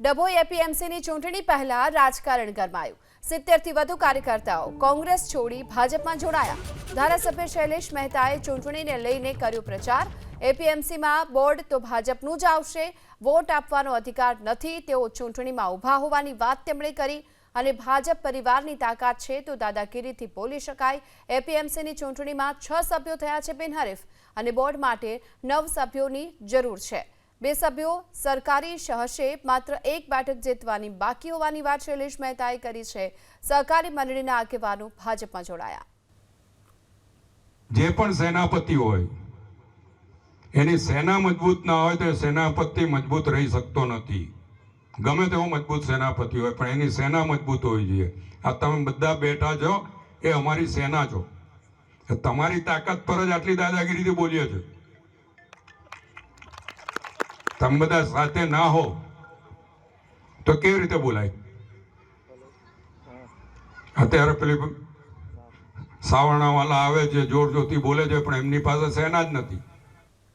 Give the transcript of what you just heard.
ડભોઈ એપીએમસીની ચૂંટણી પહેલા રાજકારણ ગરમાયું। 70 થી વધુ કાર્યકર્તાઓ કોંગ્રેસ છોડી ભાજપમાં જોડાયા। ધારાસભ્ય શૈલેષ મહેતાએ ચૂંટણીને લઈને કર્યો પ્રચાર। એપીએમસીમાં બોર્ડ તો ભાજપનું જ આવશે, વોટ આપવાનો અધિકાર નથી, તેઓ ચૂંટણીમાં ઊભા હોવાની વાત તેમણે કરી અને ભાજપ પરિવારની તાકાત છે તો દાદાગીરીથી બોલી શકાય। એપીએમસીની ચૂંટણીમાં 6 સભ્યો થયા છે બિનહરીફ અને બોર્ડ માટે 9 સભ્યોની જરૂર છે। 2 સભ્યો સરકારી હશે, માત્ર 1 બેઠક જીતવાની બાકી હોવાની વાત શૈલેષ મહેતાએ કરી છે। સહકારી મંડળીના આગેવાનો ભાજપમાં જોડાયા। જે પણ સેનાપતિ હોય એની સેના મજબૂત ના હોય તો સેનાપતિ મજબૂત રહી શકતો નથી। ગમે તેવો મજબૂત સેનાપતિ હોય પણ એની સેના મજબૂત હોવી જોઈએ। આ તમે બધા બેઠા છો એ અમારી સેના છો, તમારી તાકાત પર જ આટલી દાદાગીરીથી બોલીએ છે। તમે બધા સાથે ના હો તો કેવી રીતે બોલાય? અત્યારે પેલી સાવરણાવાલા આવે છે, જોર જોરથી બોલે છે, પણ એમની પાસે સેના જ નથી।